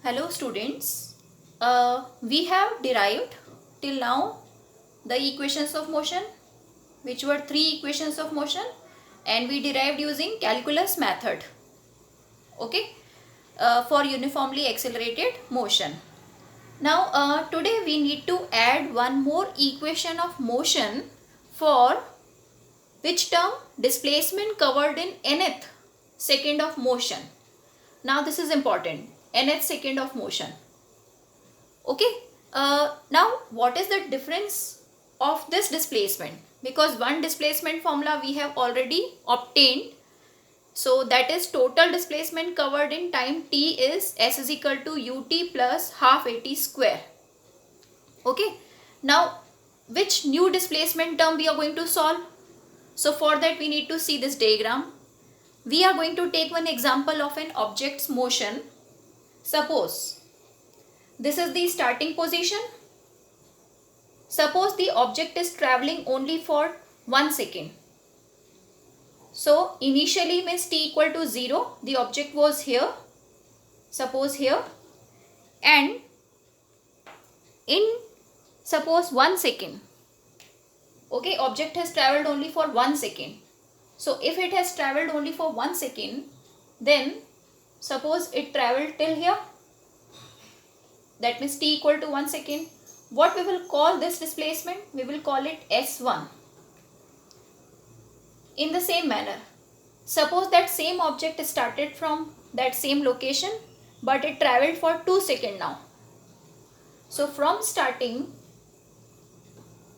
Hello students, we have derived till now the equations of motion, which were three equations of motion, and we derived using calculus method, okay, for uniformly accelerated motion. Now today we need to add one more equation of motion for which term displacement covered in nth second of motion. Now this is important, nth second of motion. Okay, now what is the difference of this displacement? Because one displacement formula we have already obtained, so that is total displacement covered in time t is s is equal to ut plus half at square. Okay, now which new displacement term we are going to solve? So for that we need to see this diagram. We are going to take one example of an object's motion. Suppose this is the starting position. Suppose the object is traveling only for 1 second. So initially means t equal to 0. The object was here. Suppose here. And in suppose 1 second. Okay, object has traveled only for 1 second. So if it has traveled only for 1 second, then suppose it traveled till here. That means t equal to 1 second. What we will call this displacement? We will call it S1. In the same manner, suppose that same object started from that same location, but it traveled for 2 seconds now. So from starting,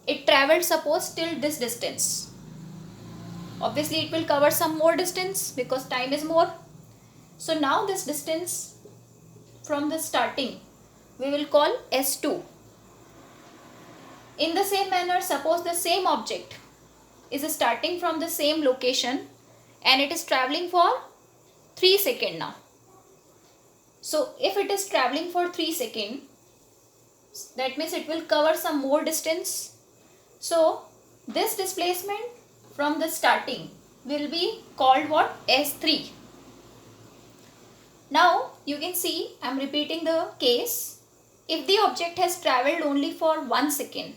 it traveled suppose till this distance. Obviously it will cover some more distance because time is more. So now this distance from the starting we will call S2. In the same manner, suppose the same object is starting from the same location and it is traveling for 3 seconds now. So if it is traveling for 3 seconds, that means it will cover some more distance. So this displacement from the starting will be called what? S3. Now you can see I am repeating the case. If the object has traveled only for 1 second,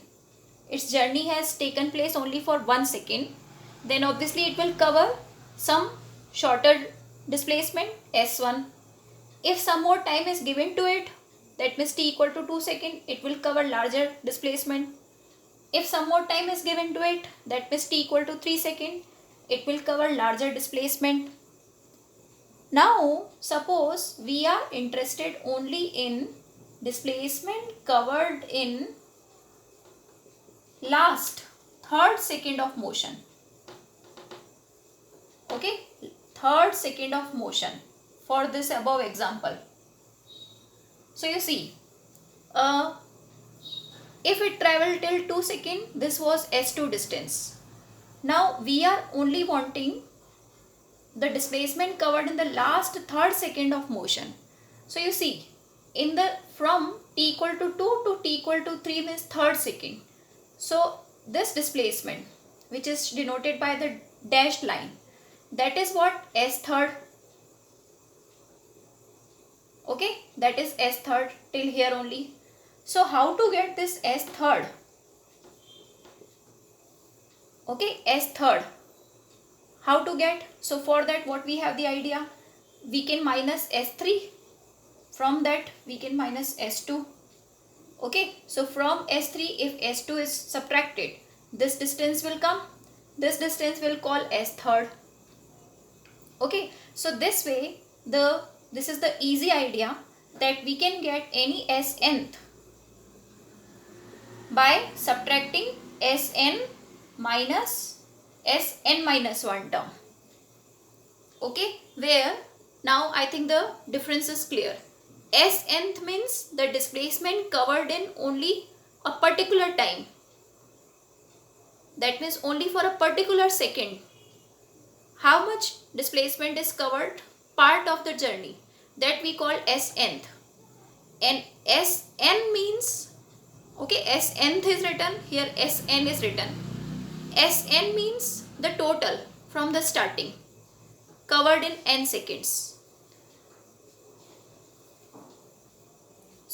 its journey has taken place only for 1 second, then obviously it will cover some shorter displacement S1. If some more time is given to it, that means t equal to 2 seconds, it will cover larger displacement. If some more time is given to it, that means t equal to 3 seconds, it will cover larger displacement. Now suppose we are interested only in displacement covered in last third second of motion. Okay, third second of motion for this above example. So you see, if it traveled till 2 seconds, this was S2 distance. Now we are only wanting the displacement covered in the last third second of motion. So you see, in the from t equal to 2 to t equal to 3 means third second. So this displacement, which is denoted by the dashed line, that is what? S third. Okay, that is S third till here only. So how to get this S third? Okay, S third. How to get? So for that what we have the idea? We can minus S3. From that we can minus S2. Okay, so from S3 if S2 is subtracted, this distance will come. This distance will call S third. Okay, so this way this is the easy idea that we can get any Snth by subtracting Sn minus Sn minus 1 term. Okay, where now I think the difference is clear. Snth means the displacement covered in only a particular time. That means only for a particular second. How much displacement is covered? Part of the journey. That we call Snth. And Sn means, okay, Snth is written, here Sn is written. Sn means the total from the starting, covered in n seconds.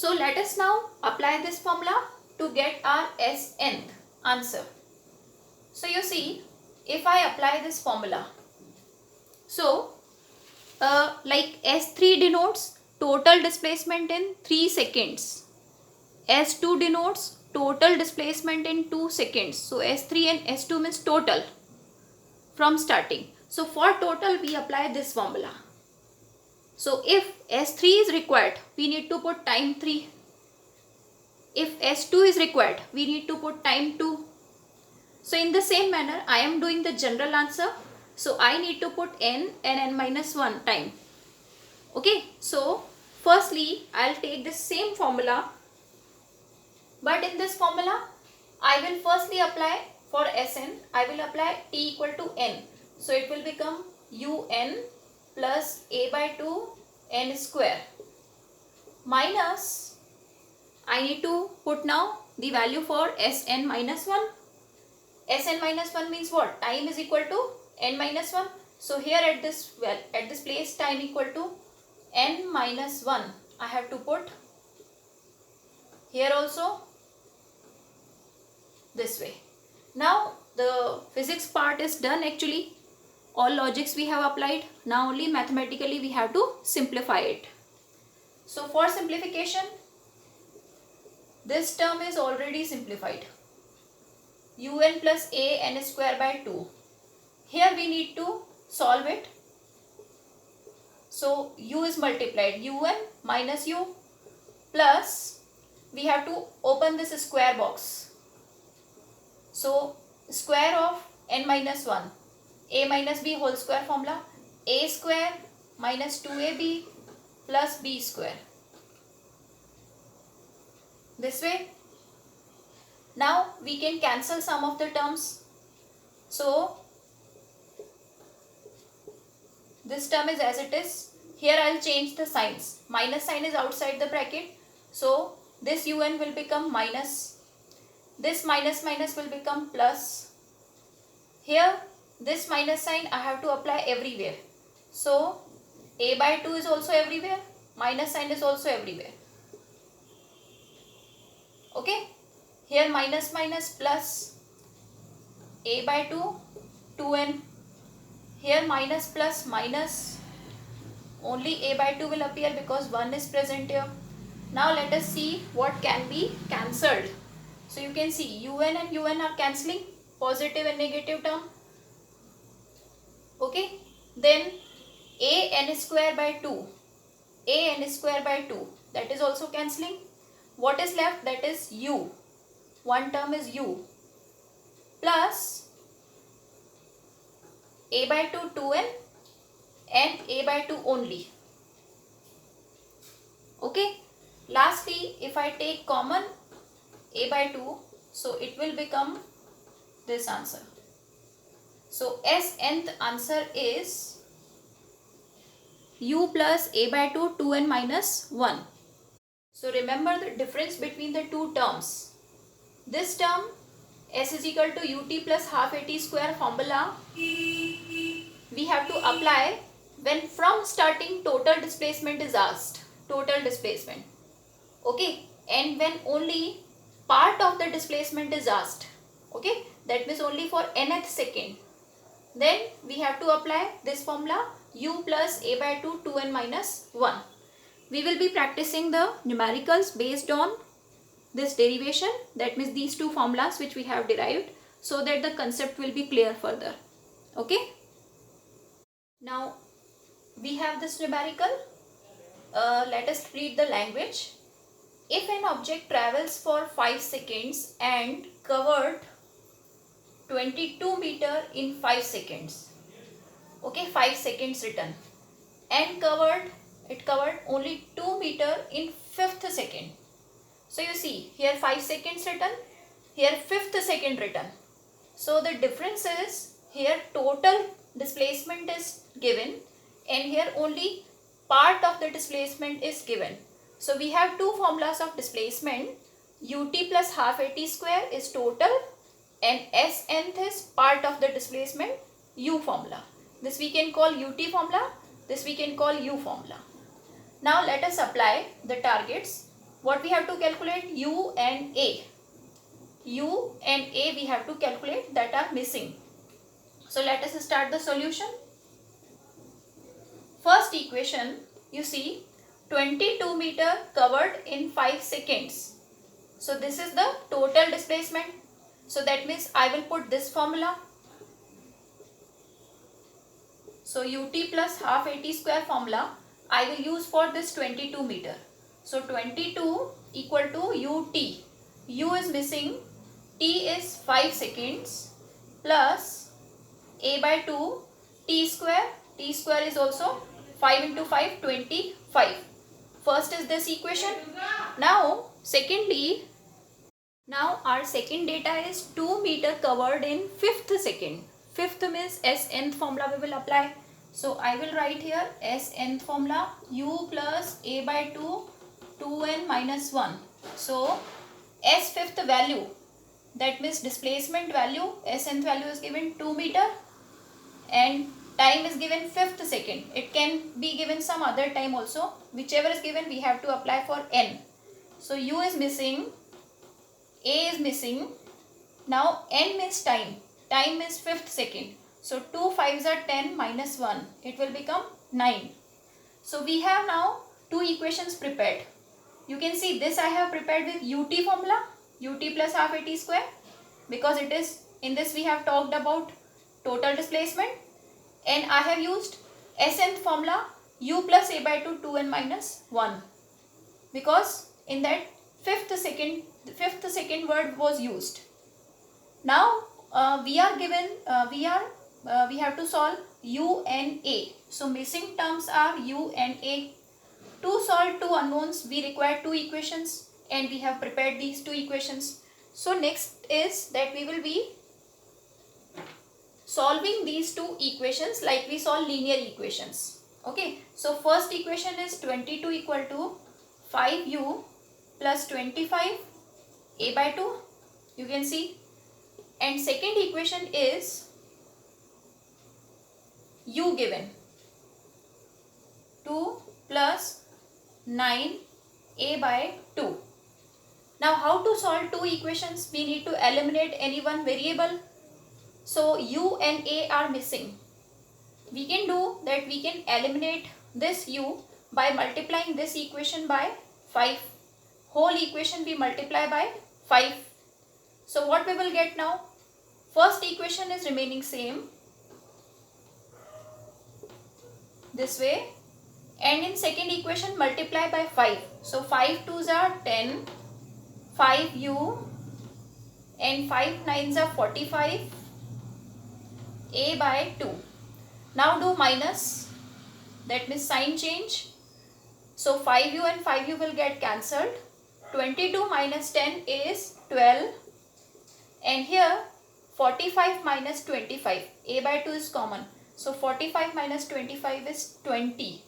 So let us now apply this formula to get our Snth answer. So you see, if I apply this formula, so like S3 denotes total displacement in 3 seconds. S2 denotes total displacement in 2 seconds. So S3 and S2 means total from starting. So for total we apply this formula. So if S3 is required, we need to put time 3. If S2 is required, we need to put time 2. So in the same manner, I am doing the general answer. So I need to put n and n minus 1 time. Okay, so firstly, I'll take the same formula. But in this formula, I will firstly apply for Sn, I will apply t equal to n. So it will become un plus a by 2 n square minus, I need to put now the value for Sn minus 1. Sn minus 1 means what? Time is equal to n minus 1. So here at this place time equal to n minus 1. I have to put here also this way. Now the physics part is done actually. All logics we have applied. Now only mathematically we have to simplify it. So for simplification, this term is already simplified. Un plus a n square by 2. Here we need to solve it. So u is multiplied. Un minus u plus, we have to open this square box. So square of n minus 1. A minus b whole square formula. A square minus 2ab plus b square. This way. Now we can cancel some of the terms. So this term is as it is. Here I will change the signs. Minus sign is outside the bracket. So this un will become minus. This minus minus will become plus. Here this minus sign I have to apply everywhere. So a by 2 is also everywhere. Minus sign is also everywhere. Okay. Here minus minus plus a by 2, 2n. Here minus plus minus, only a by 2 will appear because 1 is present here. Now let us see what can be cancelled. So you can see un and un are cancelling, positive and negative term. Okay. Then a n square by 2, a n square by 2, that is also cancelling. What is left? That is u. One term is u plus a by 2 2n and a by 2 only. Okay. Lastly, if I take common a by 2, so it will become this answer. So Snth answer is u plus a by 2 2n minus 1. So remember the difference between the two terms. This term s is equal to ut plus half at square formula we have to apply when from starting total displacement is asked. Total displacement. Okay. And when only part of the displacement is asked. Okay. That means only for nth second. Then we have to apply this formula u plus a by 2 2n minus 1. We will be practicing the numericals based on this derivation, that means these two formulas which we have derived, so that the concept will be clear further. Okay. Now we have this numerical. Let us read the language. If an object travels for 5 seconds and covered 22 meter in 5 seconds. Okay, 5 seconds written. And it covered only 2 meter in 5th second. So you see here 5 seconds written, here 5th second written. So the difference is here total displacement is given and here only part of the displacement is given. So we have two formulas of displacement. Ut plus half at square is total and Snth is part of the displacement, u formula. This we can call ut formula, this we can call u formula. Now let us apply the targets. what we have to calculate? U and A. U and A we have to calculate that are missing. So let us start the solution. First equation, you see 22 meter covered in 5 seconds. So this is the total displacement. So that means I will put this formula. So ut plus half at square formula I will use for this 22 meter. So 22 equal to ut. U is missing, t is 5 seconds plus a by 2 t square. T square is also 5 into 5, 25. First is this equation. Now our second data is 2 meter covered in 5th second. 5th means s nth formula we will apply. So I will write here s nth formula, u plus a by 2 2n minus 1. So s fifth value, that means displacement value, s nth value is given 2 meter and time is given 5th second. It can be given some other time also. Whichever is given we have to apply for n. So u is missing, a is missing. Now n means time. Time is 5th second. So 2 5s are 10 minus 1. It will become 9. So we have now two equations prepared. You can see this I have prepared with ut formula, ut plus half at square, because it is in this we have talked about total displacement, and I have used s nth formula u plus a by 2 2n minus 1, because in that fifth second word was used. Now we have to solve u and a. So missing terms are u and a. To solve two unknowns we require two equations, and we have prepared these two equations. So next is that we will be solving these two equations like we solve linear equations. Okay, so first equation is 22 equal to 5u plus 25 a by 2, you can see, and second equation is u given 2 plus 9 a by 2. Now how to solve two equations? We need to eliminate any one variable. So u and a are missing. We can do that, we can eliminate this u by multiplying this equation by 5. Whole equation we multiply by 5. So what we will get now? First equation is remaining same, this way, and in second equation multiply by 5. So 5 2s are 10, 5u and 5 9s are 45 a by 2. Now do minus, that means sign change. So 5u and 5u will get cancelled. 22 minus 10 is 12, and here 45 minus 25, a by 2 is common. So 45 minus 25 is 20.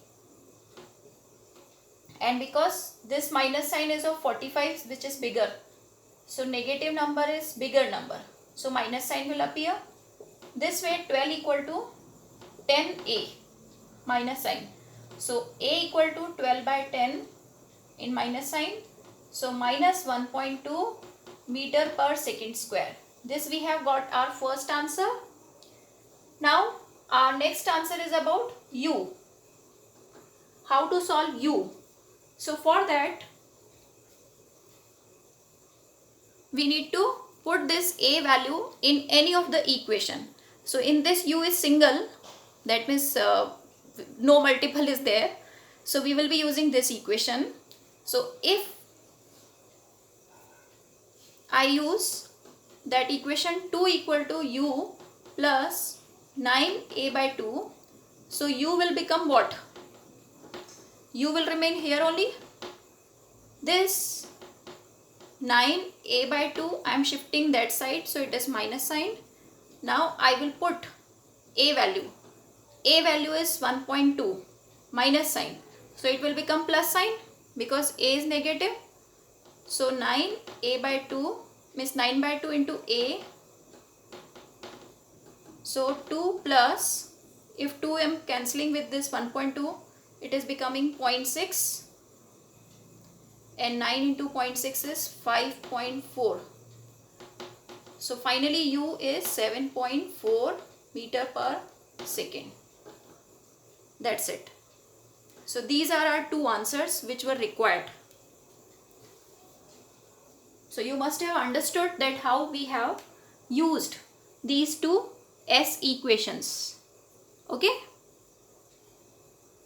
And because this minus sign is of 45 which is bigger, so negative number is bigger number, so minus sign will appear. This way 12 equal to 10a, minus sign. So a equal to 12 by 10 in minus sign, so minus 1.2 meter per second square. This we have got our first answer. Now our next answer is about u. How to solve u? So for that we need to put this a value in any of the equation. So in this u is single, that means no multiple is there. So we will be using this equation. So if I use that equation 2 equal to u plus 9a by 2, so u will become what? U will remain here only. This 9a by 2 I am shifting that side, so it is minus sign. Now I will put a value. A value is 1.2, minus sign, so it will become plus sign because a is negative. So 9a by 2 means 9 by 2 into a, so 2 plus, if 2 am cancelling with this 1.2, it is becoming 0.6 and 9 into 0.6 is 5.4. So finally u is 7.4 meter per second. That's it. So these are our two answers which were required. So you must have understood that how we have used these two S equations. Okay.